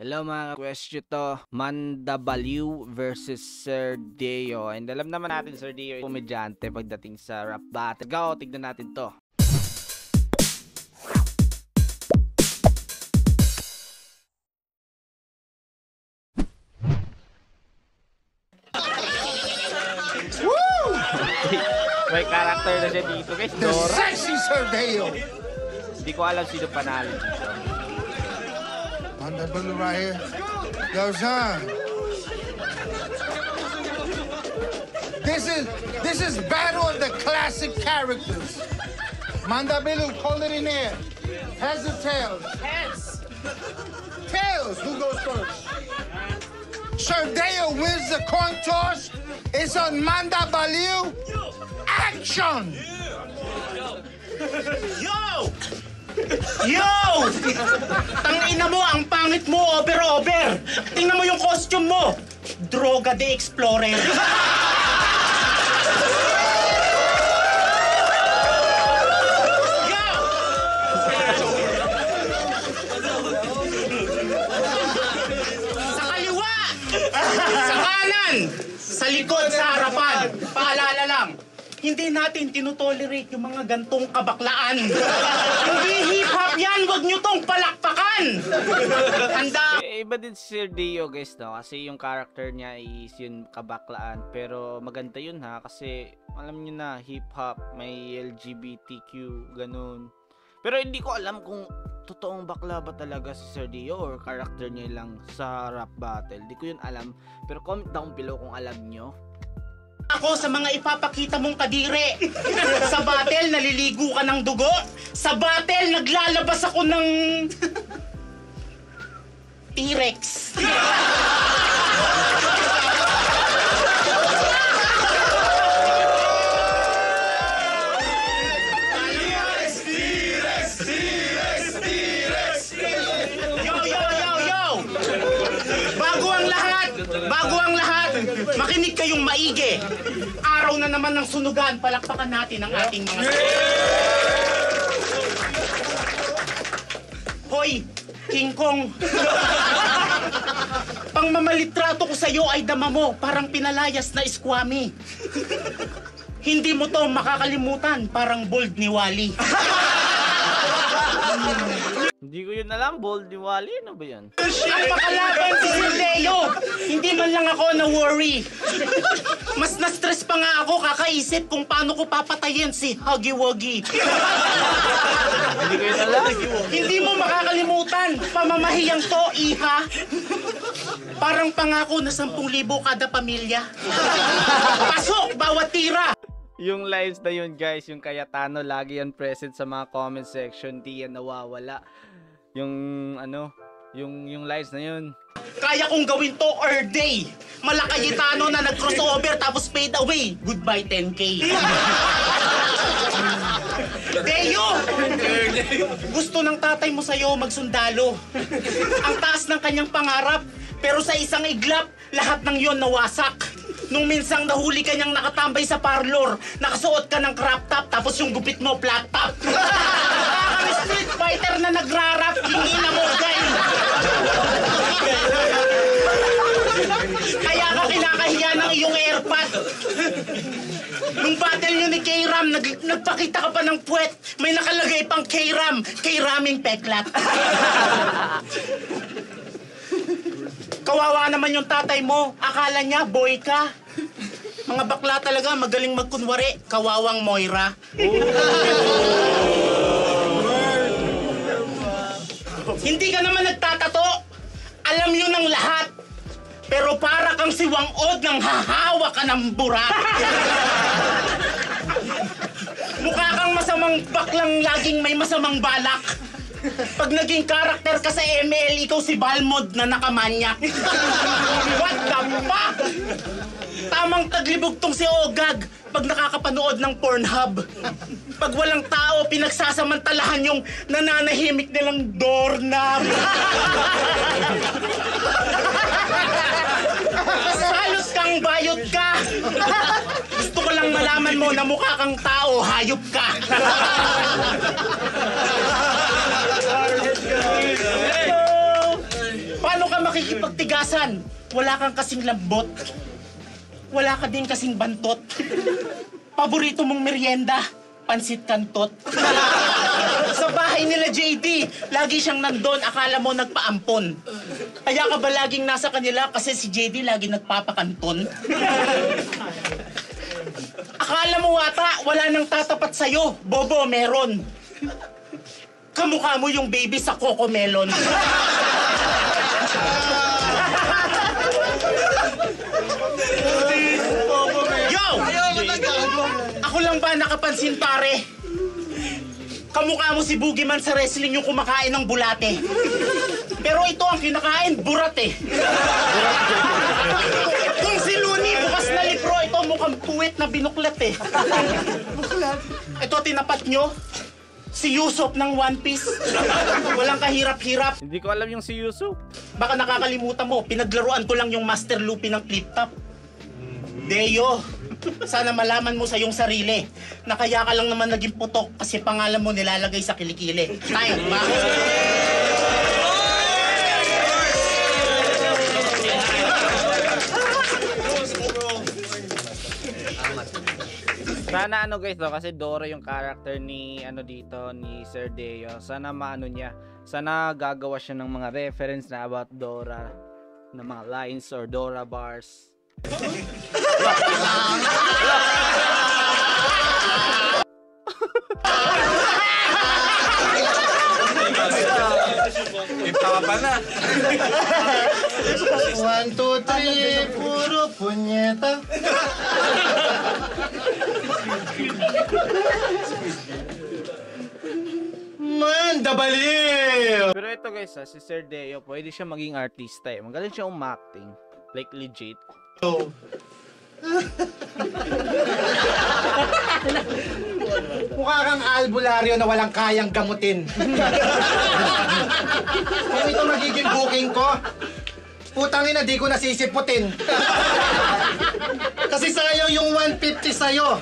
Hello mga question to, Mandabaliw versus Sir Deo. And alam naman natin Sir Deo ay komedyante pagdating sa rap battle. Go, tignan natin to. Woo! May character na siya dito guys. The sexy Sir Deo. Hindi ko alam sino panalo dito. Mandabaliw right here. Yo, son. This is battle of the classic characters. Mandabaliw, call it in there. Heads or tails? Heads. Tails. Who goes first? Sir Deo wins the coin toss. It's on Mandabaliw. Action! Yo! Yo! Tangina mo, ang pangit mo, over. Tingnan mo yung costume mo. Droga the Explorer. Yo! Sa kaliwa! Sa kanan! Sa likod, sa harapan. Paalala lang. Hindi natin tinotolerate yung mga gantong kabaklaan. Hindi hip-hop yan! Huwag nyo tong palakpakan! Handa! Iba din si Sir Deo guys no, kasi yung character niya is yun kabaklaan. Pero maganda yun ha, kasi alam nyo na hip-hop, may LGBTQ, ganun. Pero hindi ko alam kung totoong bakla ba talaga si Sir Deo or character niya lang sa rap battle. Hindi ko yun alam. Pero comment down below kung alam nyo. Ako sa mga ipapakita mong kadire. Sa battle, naliligo ka ng dugo. Sa battle, naglalabas ako ng... T-Rex. Yo! Bago ang lahat, makinig kayong maigi. Araw na naman ng sunugan, palakpakan natin ang ating mga... Hoy, King Kong. Pangmamalitrato ko sa'yo ay dama mo, parang pinalayas na iskwami. Hindi mo to makakalimutan, parang bold ni Wally. Hindi ko yun alam, bold ni Wally, ano ba yan? Ang pakalaban si Sir Deo, hindi man lang ako na-worry. Mas na-stress pa nga ako kakaisip kung paano ko papatayin si Huggy Wuggy. Hindi ko yun alam. Hindi mo makakalimutan, pamamahiyang to, iha. Parang pangako na 10,000 kada pamilya. Pasok, bawat tira. Yung lines na yun guys, yung Cayetano lagi yan present sa mga comment section, di yan nawawala. Yung ano, yung lines na yun. Kaya kong gawin to all day. Mala Cayetano na nag-crossover tapos fade away. Goodbye 10K. Deo! Gusto ng tatay mo sa'yo magsundalo. Ang taas ng kanyang pangarap, pero sa isang iglap, lahat ng yon nawasak. Nung minsang nahuli ka niyang nakatambay sa parlor, nakasuot ka ng crop top, tapos yung gupit mo flat top. Kami street fighter na nagrarap, hindi na mo guys. Kaya ka kinakahiya ng iyong airpod. Nung battle nyo ni K-Ram, nagpakita ka pa ng puwet, may nakalagay pang K-Ram, K-Raming peklat. Kawawa naman yung tatay mo, akala niya boy ka. Mga bakla talaga, magaling magkunwari, kawawang Moira. Hindi ka naman nagtatato, alam yun ng lahat. Pero para kang si Wang Od nang hahawa ka ng burak. Mukha kang masamang baklang laging may masamang balak. Pag naging karakter ka sa ML, ikaw si Balmod na nakamanyak. What the fuck? Tamang taglibog tong si Ogag pag nakakapanood ng Pornhub. Pag walang tao, pinagsasamantalahan yung nananahimik nilang doorknob. Halos kang bayot ka. Gusto ko lang malaman mo na mukha kang tao, hayop ka. Paano ka makikipagtigasan? Wala kang kasing lambot. Wala ka din kasing bantot. Paborito mong merienda, pansit kantot. Sa bahay nila JD, lagi siyang nandun, akala mo nagpaampon. Kaya ka ba laging nasa kanila kasi si JD lagi nagpapakanton? Akala mo ata, wala nang tatapat sa'yo. Bobo, meron. Kamukha mo yung baby sa Coco Melon. Yo! Ako lang ba nakapansin, pare? Kamukha mo si Boogeyman sa wrestling yung kumakain ng bulate. Pero ito ang kinakain, burat eh. Kung si Looney bukas na libro, ito mukhang puwet na binuklat eh. Ito tinapat nyo, si Yusop ng One Piece. Walang kahirap-hirap. Hindi ko alam yung si Yusuf. Baka nakakalimutan mo, pinaglaruan ko lang yung Master Luffy ng Flip Top. Deo, sana malaman mo sa iyong sarili na kaya ka lang naman naging putok kasi pangalan mo nilalagay sa kilikili. Tayo, bako. Sana ano guys, no? Kasi Dora yung character ni ano dito ni Sir Deo. Sana maano niya. Sana gagawa siya ng mga reference na about Dora, ng mga lines or Dora bars. Ipapa na. 1, 2, 3, puro punyeta. Manda baliw! Pero ito guys, si Sir Deo, pwede siya maging artista eh. Magaling siya umacting. Like legit. Mukha kang albularyo na walang kayang gamutin. Kung ito magiging booking ko, putang ina, di ko nasisiputin. Kasi sayang yung 150 sa'yo.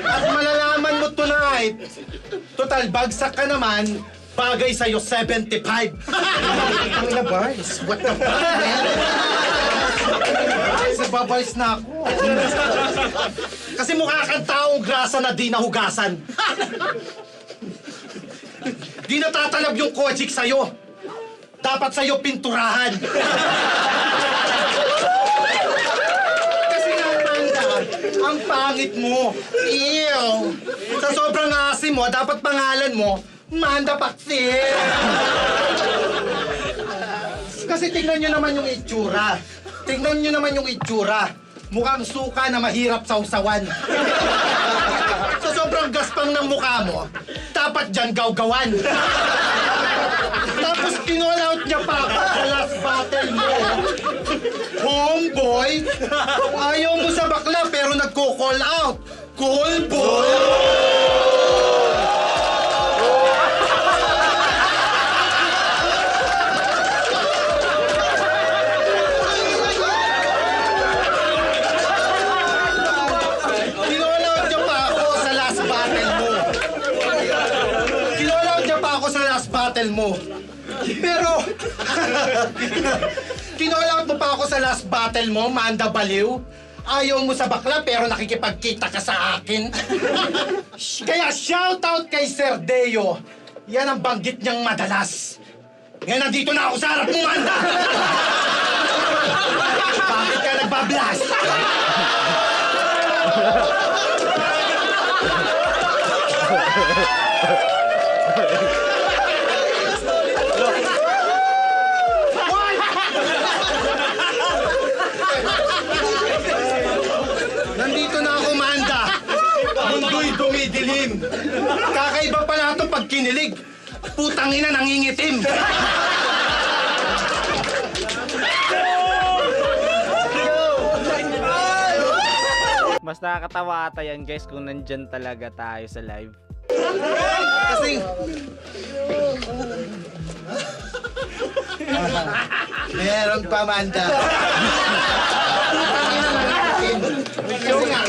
At malalaman mo tonight, total bagsak ka naman, bagay sa'yo 75. Ang na bars, what the fuck, man? Ay, nababars na ako. Kasi mukha kang taong grasa na di nahugasan. Di natatalab yung kojik sa'yo. Dapat sa'yo pinturahan. Kasi nga, Amanda, ang pangit mo. Ew. Sa sobrang asim mo, dapat pangalan mo, Manda Paksil. Kasi tingnan nyo naman yung itsura. Tingnan nyo naman yung itsura. Mukhang suka na mahirap sausawan. Sa sobrang gaspang ng mukha mo, dapat dyan gawgawan. Tapos kinall out niya pa ako sa last battle mo. Homeboy, ayaw mo sa bakla pero nagko-call out. Call boy! Mo. Pero, kinall-out mo pa ako sa last battle mo, Manda Baliw. Ayaw mo sa bakla pero nakikipagkita ka sa akin. Kaya shoutout kay Sir Deo. Yan ang banggit niyang madalas. Ngayon nandito na ako sa harap mo, Manda! Bakit ka nagbablast? Nandito na ako, Manda. Mundo'y dumidilim. Kakaiba pala ito pag kinilig. Putang ina, nangingitim. Mas nakakatawa ata yan guys kung nandyan talaga tayo sa live. Kasi... Meron pa, Manda. Putang ina, nangingitim. Kasi nga...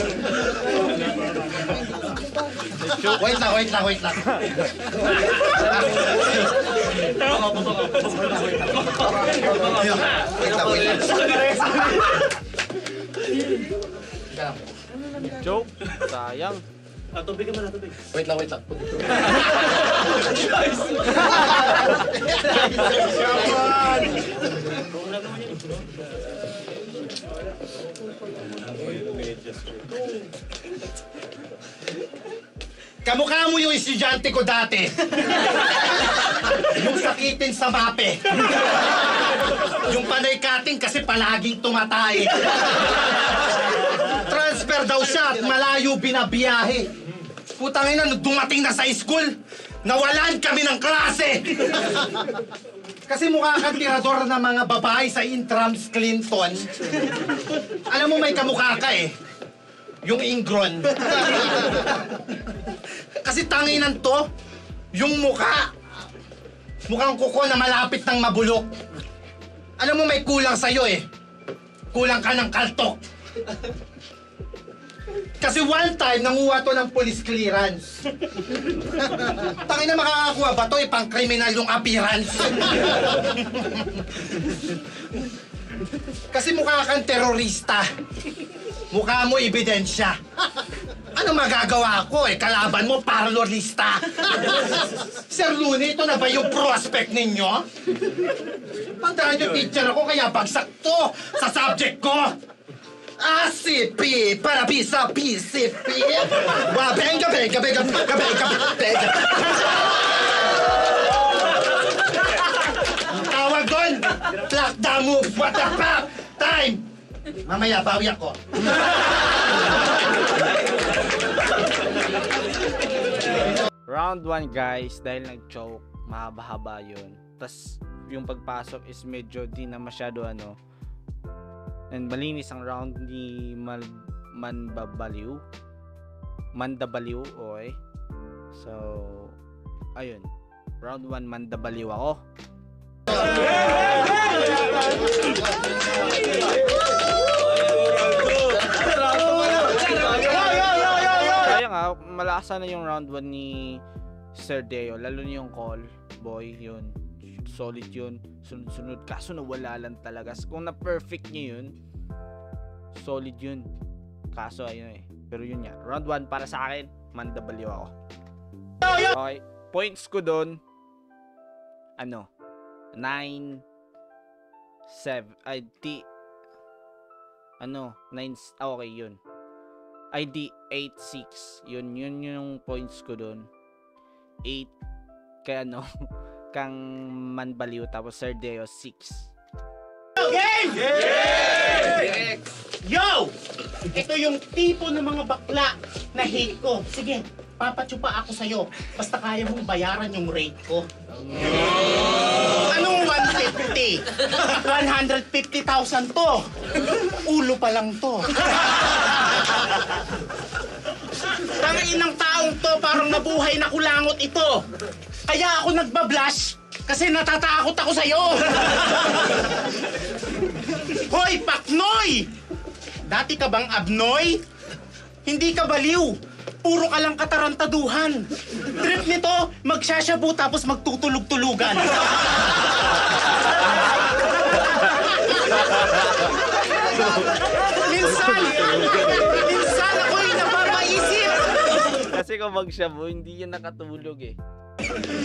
Wait lang. Joke? Sayang. Wait lang. Kamukha mo yung estudyante ko dati. Yung sakitin sa mape. Yung panay cutting kasi palaging tumatay. Transfer daw siya at malayo binabiyahe. Putangin na, nung dumating na sa school, nawalan kami ng klase. Kasi mukha kang tirador ng mga babae sa Intrams Clinton. Alam mo, may kamukha ka eh. Yung Ingron. Kasi tanginan to, yung mukha. Mukhang kuko na malapit ng mabulok. Alam mo, may kulang sa'yo eh. Kulang ka ng kaltok. Kasi one time, nanguha to ng police clearance. Tangina, makakakuha ba to? Pang kriminal yung appearance. Kasi mukha kang terorista. Mukha mo ebidensya. Ano magagawa ko eh? Kalaban mo, parlorista. Sir Looney, ito na ba yung prospect ninyo? Tandaan nyo, teacher ako, kaya bagsak to sa subject ko. ACP, para bisa PCP. Wa, benga. Ang tawag doon, black the move, what the fuck? Time! Mamaya, bawi ako. Round 1 guys, dahil nag-choke, mahaba-haba yun. Tas yung pagpasok is medyo di na masyado ano. And malinis ang round ni Mandabaliw, okay. So, ayun. Round 1, Mandabaliw ako. Sayang nga, malakas na yung round 1 ni Sir Deo, lalo na yung call, boy, yun. Solid yun, sunod-sunod, kaso nawala lang talaga. Kung na-perfect niya yun, solid yun. Kaso ayun eh. Pero yun nga, round 1 para sa akin, Mandabaliw ako. Okay, points ko doon, 9, 7, 9, okay yun. ID 8, 6. Yun yung points ko doon. 8 kaya kang Manbaliw, tapos Sir Deo 6. Game! Yo! Ito yung tipo ng mga bakla na hate ko. Sige, papatsupa ako sa'yo. Basta kaya mong bayaran yung rate ko. Anong 150? 150,000 to. Ulo pa lang to. Tangin ng taong to, parang nabuhay na kulangot ito. Kaya ako nagbablush kasi natatakot ako sa'yo. Hoy, Paknoy! Dati ka bang abnoy? Hindi ka baliw. Puro ka lang katarantaduhan. Trip nito, magsasyabu tapos magtutulog-tulugan. Minsan ako'y napapaisip. Kasi kung magshabu, hindi yan nakatulog eh.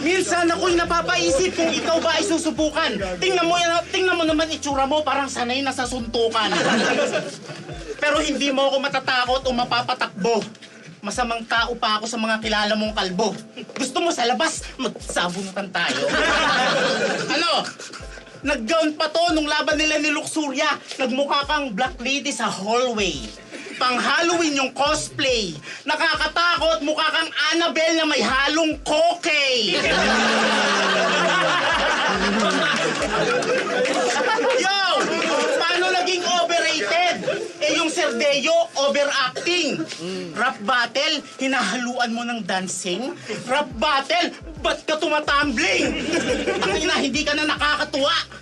Minsan ako'y napapaisip kung ikaw ba ay susubukan. Tingnan mo naman itsura mo, parang sanay na sa suntukan. Pero hindi mo ako matatakot o mapapatakbo. Masamang tao pa ako sa mga kilala mong kalbo. Gusto mo sa labas, magsabunutan tayo. Nag-gown pa to nung laban nila ni Luxuria. Nagmukha kang black lady sa hallway. Pang Halloween yung cosplay. Nakakatakot, mukha kang Annabelle na may halong koke. Yo! Paano naging overrated? Yung Sir Deo, overacting. Rap battle, hinahaluan mo ng dancing. Rap battle, ba't ka tumatumbling? Ang ina, hindi ka na nakakatuwa.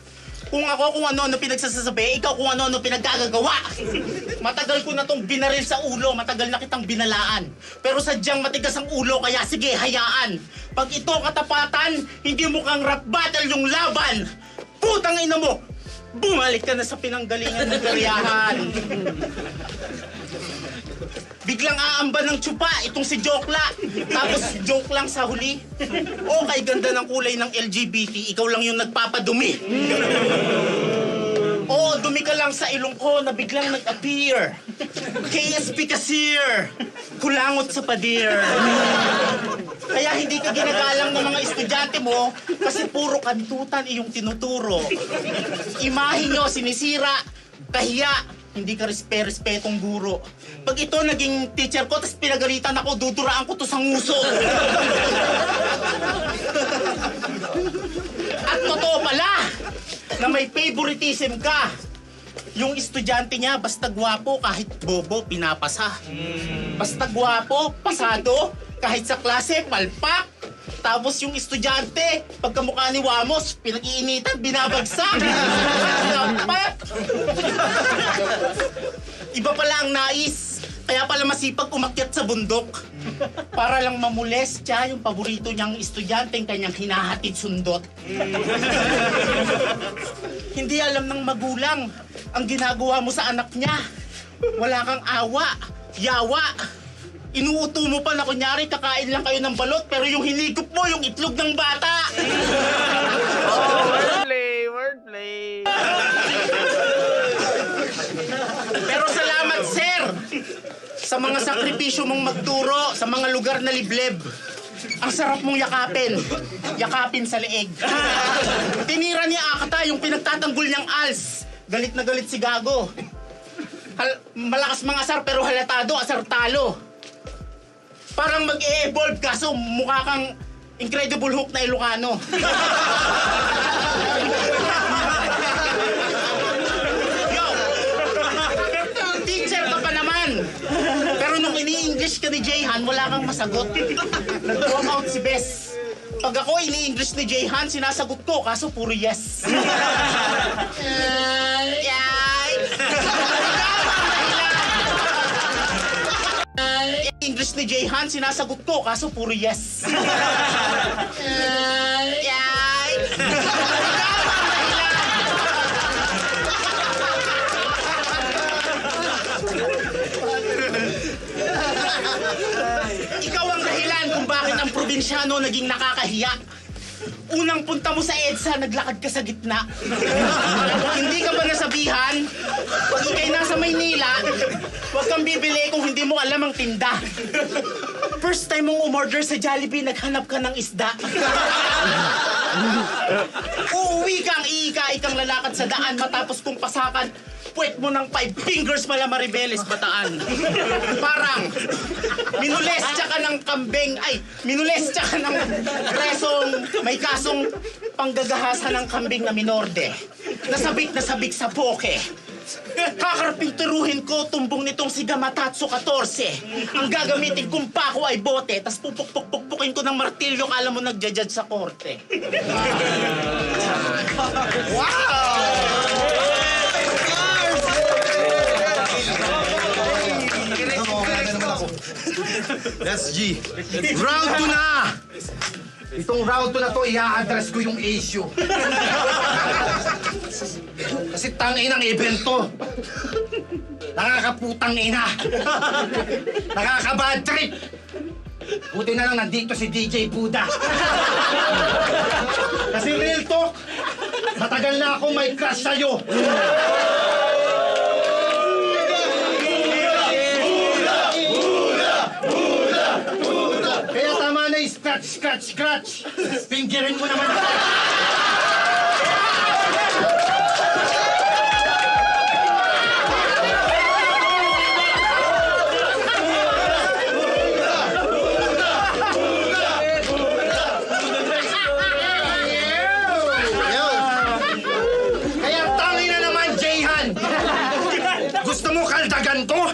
Kung ako kung ano-ano pinagsasabi, ikaw kung ano-ano pinagkagagawa. Matagal ko na tong binaril sa ulo, matagal na kitang binalaan. Pero sadyang matigas ang ulo, kaya sige, hayaan. Pag ito katapatan, hindi mo kang rap battle yung laban. Putang ina mo! Bumalik ka na sa pinanggalingan ng karyahan. Biglang aamba ng tsupa itong si Jokla. Tapos joke lang sa huli. O kay ganda ng kulay ng LGBT, ikaw lang yung nagpapadumi. Oo, dumi ka lang sa ilong ko na biglang nag-appear. KSP Cashier, kulangot sa pader. Kaya hindi ka ginagalang ng mga estudyante mo kasi puro kantutan iyong tinuturo. Imahe nyo sinisira, kahiya, hindi ka respetong guro. Pag ito naging teacher ko, tapos pinagalitan ako, duduraan ko to sa nguso. At totoo pala, na may favoritism ka. Yung estudyante niya, basta gwapo, kahit bobo, pinapasa. Basta gwapo, pasado, kahit sa klase, palpak. Tapos yung estudyante, pagkamukha ni Wamos, pinag-iinitan, binabagsak. Dapat. Iba pala ang nais. Kaya pala masipag umakyat sa bundok. Para lang mamolestya yung paborito niyang estudyanteng kanyang hinahatid sundot. Hindi alam ng magulang ang ginagawa mo sa anak niya. Wala kang awa, yawa. Inuuto mo pa na kunyari kakain lang kayo ng balot pero yung hinigop mo yung itlog ng bata. Oh, wordplay. Pero salamat, sir, sa mga sakripisyo mong magturo sa mga lugar na libleb. Ang sarap mong yakapin. Yakapin sa leeg. Tinira ni Akata yung pinagtatanggol niyang als. Galit na galit si Gago. Malakas mga asar pero halatado, asar talo. Parang mag-e-evolve kaso mukha kang Incredible Hulk na Ilocano. Yo! Teacher ka pa naman! Pero nung ini-English ka ni Jayhan, wala kang masagot. Nag-drop out si Bess. Pag ako ini-English ni Jayhan, sinasagot ko, kaso puro yes. English ni Jayhan, sinasagot ko, kaso puro yes. Ikaw ang dahilan kung bakit ang probinsyano naging nakakahiya. Unang punta mo sa EDSA, naglakad ka sa gitna. Hindi ka ba nasabihan? Pag ikay nasa Maynila, huwag kang bibili kung hindi mo alam ang tinda. First time mong umorder sa Jollibee, naghanap ka ng isda. Uuwi kang iika, ikang lalakad sa daan matapos kung pasakan, puwet mo ng 5 fingers mala Maribeles, Bataan. Parang, minulestya ka ng kambing, minulestya ka ng presong may kasong panggagahasan ng kambing na minorde. Nasabik sa poke. Kakarpinturuhin ko tumbong nitong si Gamatatsu 14. Ang gagamitin kong pako ay bote, tas pupuk-puk-puk-pukin ko ng martilyo, kala mo nagja-judge sa korte. Wow! That's G. Round 2 na! Itong round 2 na to, i-address ko yung issue. Kasi tangin ang event to. Nakakaputang ina. Nakaka-bad trip. Buti na lang nandito si DJ Buda. Kasi real talk, matagal na akong may crush sa'yo. Kaya tama na yung scratch. Pinggirin mo naman ako. Kaya tangin na naman, Jayhan. Gusto mo kaldagan ko?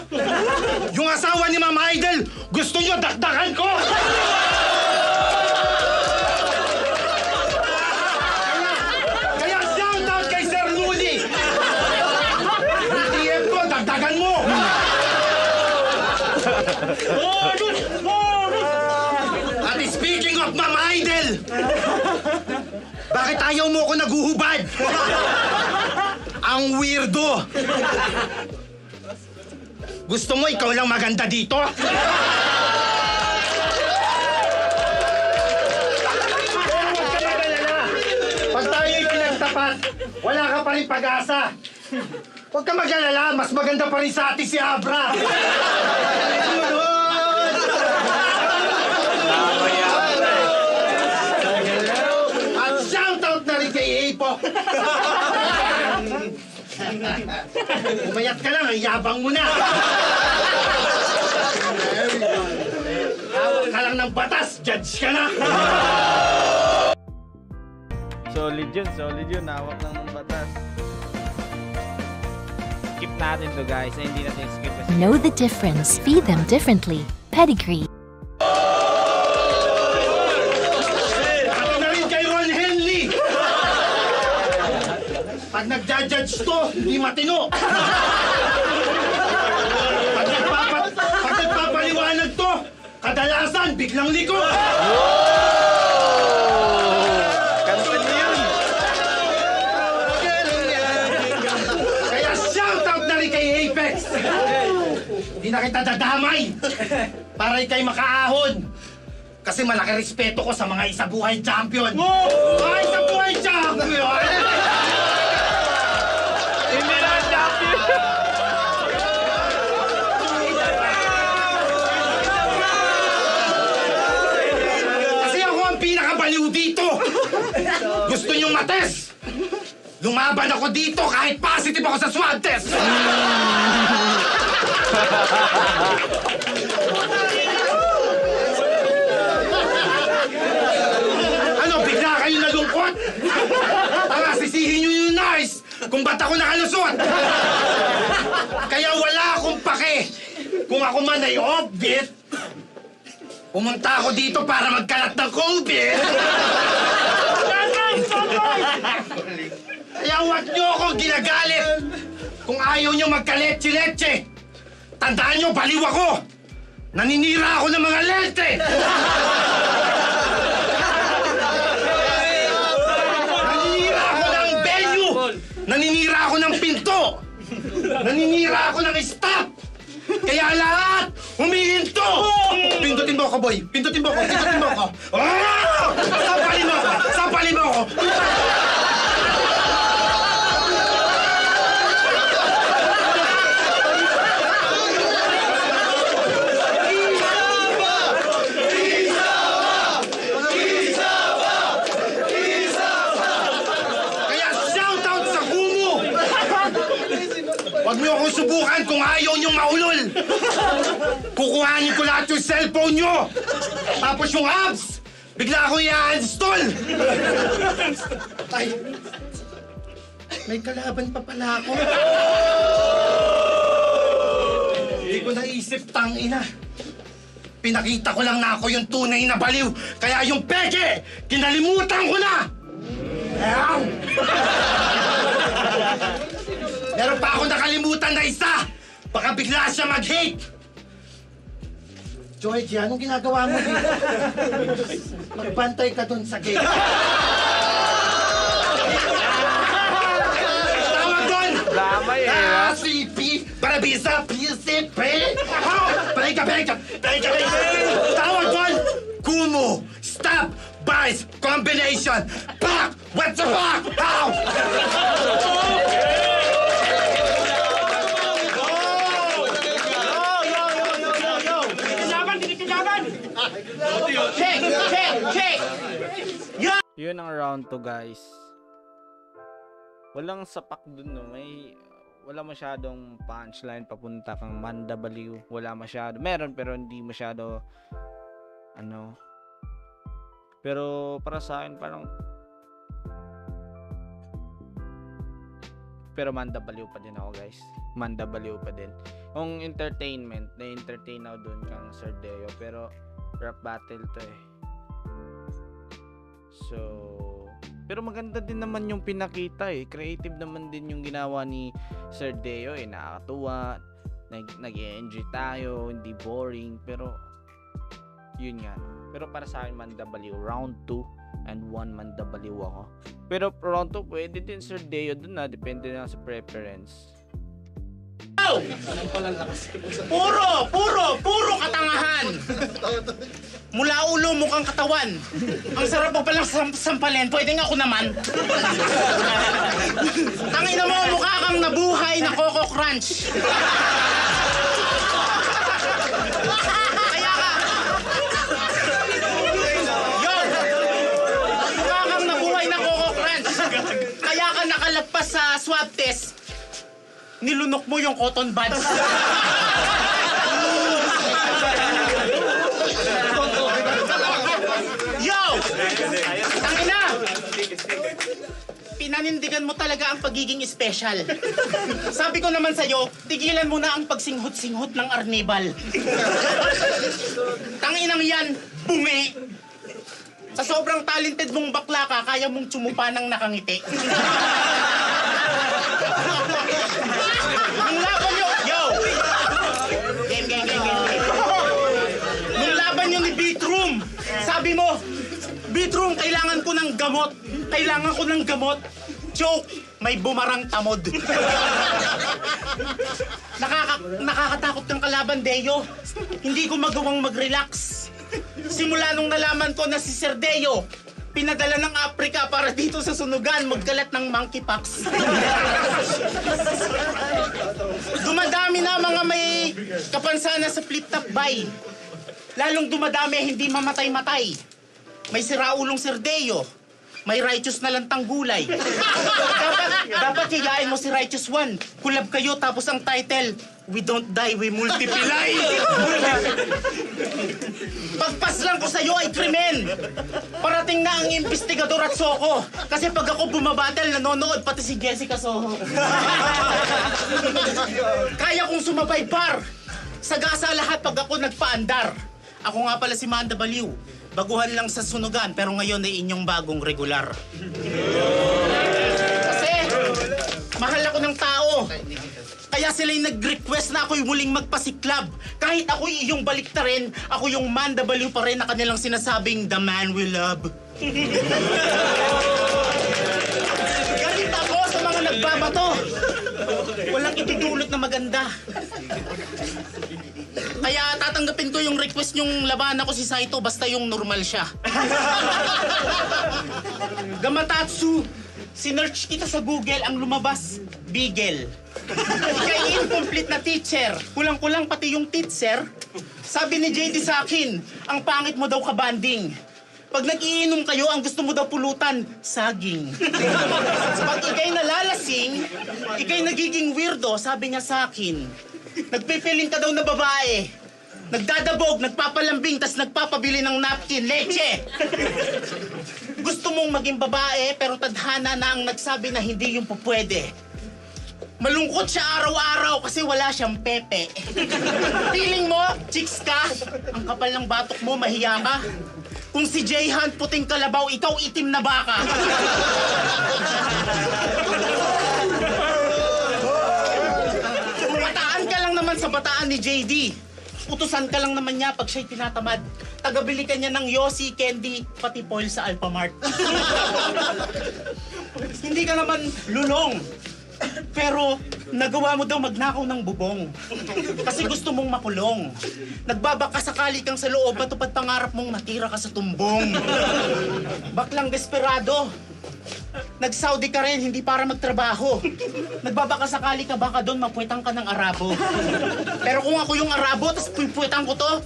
Yung asawa ni Ma'am Idol, gusto nyo dakdakan ko? Kaya shout out kay Sir Bakit ayaw mo ako naguhubad? Ang weirdo! Gusto mo ikaw lang maganda dito? Pag tayo'y pinagtapat, wala ka pa rin pag-asa. Huwag ka mag-alala, mas maganda pa rin sa atin si Abra. At shoutout na rin kay Apo. Umayat ka lang, ang yabang mo na. Hawak ka lang ng batas, judge ka na. Solid yun, hawak lang ng batas. Skip natin to guys, hindi natin skip kasi Know the difference. Feed them differently. Pedigree. Ako na rin kay Ron Henley. Pag nagja-judge to, hindi matino. Pag nagpapaliwanag to, kadalasan biglang liko. Kaya shoutout na rin kay Apex. Hindi na kita dadamay para ikay makaahon. Kasi malaki respeto ko sa mga isabuhay champion. Mga isabuhay champion! hindi na champion. Kasi ako ang pinakabaliw dito. Gusto niyong mates? Lumaban ako dito kahit positive ako sa swab test. Ano, bigla kayo nalungkot? Tanga, sisihin niyo yung nurse kung ba't ako nakalusot. Kaya wala akong pake. Kung ako man ay offbeat, pumunta ako dito para magkalat ng COVID. Kaya huwag niyo akong ginagalit. Kung ayaw niyo magka-leche-leche, tandaan niyo, baliw ako. Naninira ako ng mga lente. Naninira ako ng venue. Naninira ako ng pinto. Naninira ako ng stop. Kaya lahat, humihinto! Pindutin mo ako, boy. Pindutin mo ako, pindutin mo ako. Ah! Sampalin mo ako! Sampalin mo ako! Kaya shoutout sa Kumu! Huwag niyo akong subukan kung ayaw niyong maulol. Kukuhanin ko lahat yung cellphone niyo. Tapos yung apps, bigla akong i-install. Ay, may kalaban pa pala ako. Hindi ko naisip, tangina. Pinakita ko lang na ako yung tunay na baliw. Kaya yung peke, kinalimutan ko na. Ayaw! Meron pa ako nakalimutan na isa. Baka bigla siya mag-hate. Georgie, anong ginagawa mo dito? Magbantay ka dun sa gate. Tawag dun! Damay eh. CP, Barabisa, PCP. Balik ka. Tawag dun! Kumu, stop, vice, combination, fuck, what the fuck, how? Yun ang round 2 guys. Walang sapak dun no. Wala masyadong punchline papunta kang Manda Baliw. Wala masyado. Meron pero hindi masyado ano. Pero para sa akin parang pero Manda Baliw pa din ako guys. Manda Baliw pa din. Yung entertainment, na-entertain ako dun kang Sir Deo. Pero rap battle to eh. So, pero maganda din naman yung pinakita eh. Creative naman din yung ginawa ni Sir Deo eh. Nakakatuwa. Nag-enjoy tayo. Hindi boring. Pero, yun nga. Pero para sa akin, Mandabaliw, round 2 and 1 Mandabaliw ako. Pero round 2, pwede din Sir Deo dun na. Depende na sa preference. Puro katangahan. Mula ulo mukhang katawan. Ang sarap pa palang sampalin. Pwede nga ako naman. Tangina mo, mukha kang nabuhay na Coco Crunch. Kaya ka. Yun. Mukha kang nabuhay na Coco Crunch. Kaya ka nakalagpas sa swab test. Nilunok mo yung cotton buds. Yo! Tangina! Pinanindigan mo talaga ang pagiging special. Sabi ko naman sa'yo, tigilan mo na ang pagsinghot-singhot ng arnibal. Tanginang yan, bungi! Sa sobrang talented mong bakla ka, kaya mong tsumupa ng nakangiti. Ang laban nyo, yo! Game. Nung laban nyo ni Beatroom, sabi mo, Beatroom, kailangan ko ng gamot. Joke, may bumarang tamod. Nakakatakot kang kalaban, Deo. Hindi ko magawang mag-relax. Simula nung nalaman ko na si Sir Deo, pinadala ng Africa para dito sa sunugan magkalat ng monkeypox. Dumadami na mga may kapansanan sa flip-top buy. Lalong dumadami hindi mamatay-matay. May siraulong Sir Deo. May righteous na lantang gulay. dapat higain mo si Righteous One. Kulab kayo tapos ang title, We Don't Die, We Multiply. Pagpas lang ko sa'yo ay krimen. Parating na ang investigador at Soko. Kasi pag ako bumabattle, nanonood pati si Jessica Soho. Kaya kong sumabay par. Sagasa lahat pag ako nagpaandar. Ako nga pala si Mandabaliw. Baguhan lang sa sunugan, pero ngayon ay inyong bagong regular. Kasi, mahal ako ng tao. Kaya sila'y nag-request na ako'y muling magpasiklab. Kahit ako'y iyong baliktarin, ako yung Mandabaliw pa rin na kanilang sinasabing, the man we love. Galit ako sa mga nagbabato. Walang itidulot na maganda. Kaya tatanggapin ko yung request yung labanan ko si Saito basta yung normal siya. Gamatatsu, sinearch kita sa Google, ang lumabas, Bigel. Ika'y incomplete na teacher. Kulang-kulang pati yung teacher. Sabi ni JD sa akin, ang pangit mo daw kabanding. Pag nag-iinom kayo, ang gusto mo daw pulutan, saging. Pag ika'y nalalasing, ika'y nagiging weirdo, sabi niya sa akin. Nagpipiling ka daw na babae. Nagdadabog, nagpapalambing, tas nagpapabili ng napkin, leche. Gusto mong maging babae, pero tadhana na ang nagsabi na hindi yung pupwede. Malungkot siya araw-araw kasi wala siyang pepe. Feeling mo, chicks ka? Ang kapal ng batok mo, mahiya ka? Kung si Jay Hunt puting kalabaw, ikaw itim na baka. Bataan ka lang naman sa bataan ni JD. Utusan ka lang naman niya pag siya'y tinatamad. Tagabili ka niya ng Yossi, candy, pati foil sa Alphamart. Hindi ka naman lulong. Pero nagawa mo daw magnakaw ng bubong. Kasi gusto mong makulong. Nagbabaka sakali kang sa loob, matupad pangarap mong matira ka sa tumbong. Baklang desperado. Nag-Saudi ka rin, hindi para magtrabaho. Nagbabaka sakali ka, baka doon mapuwetang ka ng Arabo. Pero kung ako yung Arabo, tapos puwetang ko to,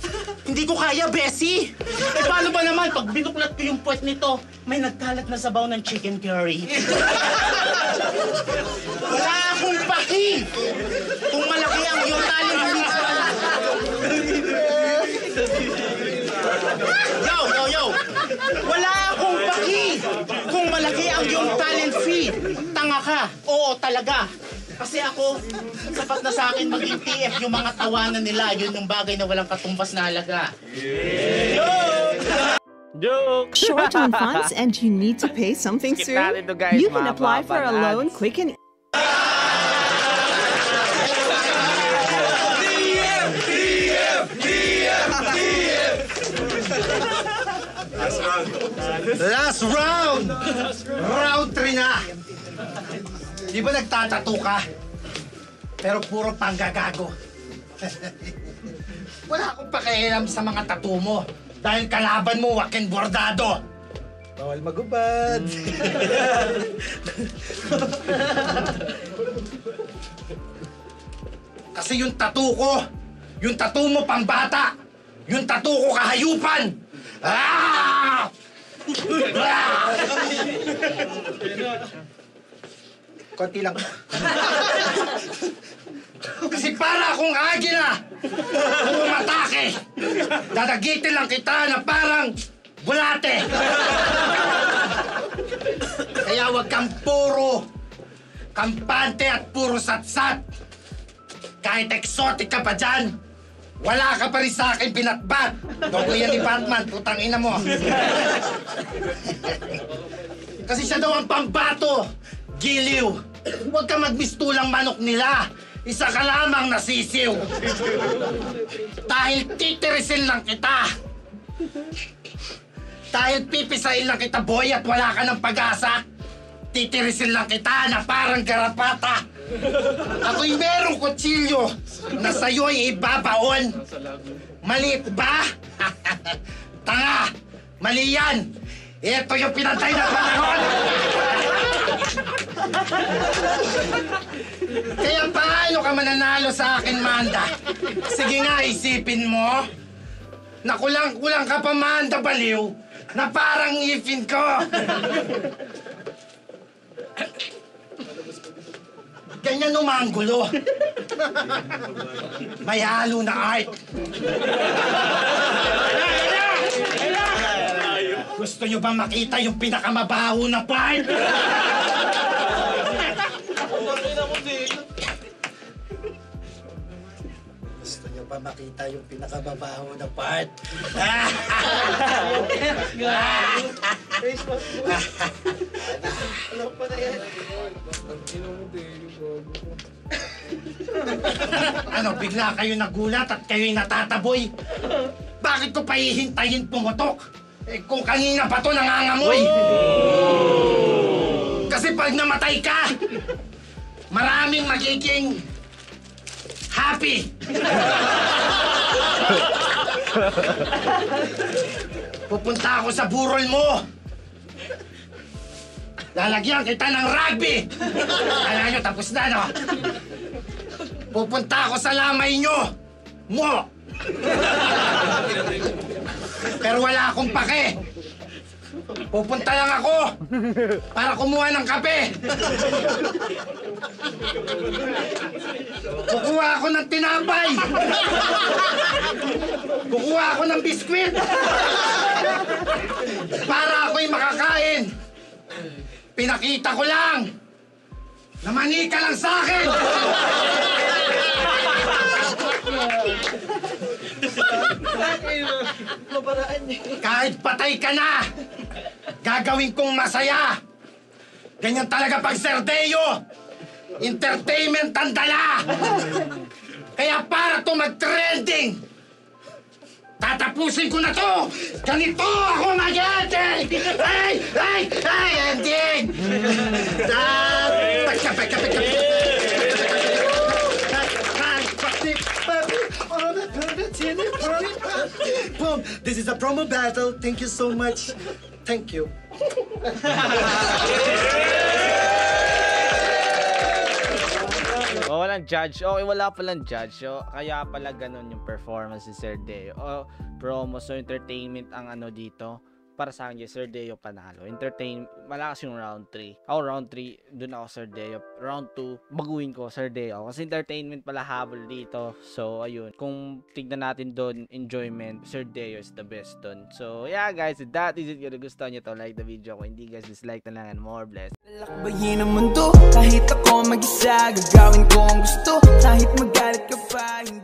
hindi ko kaya, Bessie. Eh paano ba naman, pag binuklat ko yung puwet nito, may nagkalat na sabaw ng chicken curry. Wala akong paki! Kung malaki ang iyong talent. Yo! Wala akong paki! Kung malaki ang iyong talent fee, tanga ka. Oo, talaga. Kasi ako, sapat na sa akin maging TF yung mga tawanan nila. Yun yung bagay na walang katumbas na halaga. Joke! Short on funds and you need to pay something Skip soon? natin to, guys. You can apply Mahaba for a na loan ads. quick and Last round! Round 3 na! Di ba nagtatato ka? Pero puro panggagago. Wala akong pakialam sa mga tattoo mo. Dahil kalaban mo, wakin bordado. Bawal magubad. Kasi yung tattoo ko, yung tattoo mo pambata, yung tattoo ko kahayupan. Ah! Ah! Konti lang. Kasi para akong agila, umatake. Dadagitin lang kita na parang bulate. Kaya wag kang puro kampante at puro satsat. Kahit exotic ka pa dyan, wala ka pa rin sa akin binatbat. Dogo yan ni Batman, putang ina mo. Kasi siya daw ang pambato. Giliw. Huwag ka magmistulang manok nila. Isa ka lamang nasisiw. Dahil titirisin lang kita. Dahil pipisain lang kita, boy, at wala ka ng pag-asa. Titirisin lang kita na parang garapata. Ako'y merong kutsilyo na sa'yo'y ibabaon. Maliit ba? Tanga! Mali yan! Ito yung pinatay na panahon! Kaya paano ka mananalo sa akin, Manda? Sige nga, isipin mo. Na kulang-kulang ka pa, Manda, baliw, na parang ngipin ko. Ganyan umanggulo. May halo na art. Gusto nyo ba makita yung pinakamabaho na part? Gusto nyo ba makita yung pinakamabaho na part? Ano, bigla kayo nagulat at kayo'y natataboy? Bakit ko pa hihintayin pumutok? Eh, kung kanina pa to nangangamoy. Kasi pag namatay ka, maraming magiging happy. Pupunta ako sa burol mo. Lalagyan kita ng rugby. Alam nyo, tapos na, no? Pupunta ako sa lamay nyo. Mo. Pero wala akong pake. Pupunta lang ako para kumuha ng kape. Kukuha ako ng tinapay. Kukuha ako ng biskwit. Para ako'y makakain. Pinakita ko lang na mani ka lang sa akin. Kahit patay ka na, gagawin kong masaya. Ganyan talaga pag Serdeo. Entertainment ang dala. Kaya para to mag-trending, tatapusin ko na to. Ganito ako mag-ending. Ending. Boom! This is a promo battle. Thank you so much. Thank you. Oh, walang judge. Okay, wala palang judge. So, kaya pala ganun yung performance ni Sir Deo. Oh, promo, so entertainment ang ano dito. Para sa akin, Sir Deo panalo. Malakas yung round 3. Ako round 3, dun ako Sir Deo. Round 2, baguhin ko Sir Deo. Kasi entertainment pala habol dito. So, ayun. Kung tignan natin doon, enjoyment, Sir Deo is the best dun. So, yeah guys, that is it. Kung gusto nyo to, like the video. Kung hindi guys, dislike na lang and more blessed. Lakbayin ang mundo, kahit ako mag-isa, gagawin ko ang gusto. Kahit magalit ka pa, hindi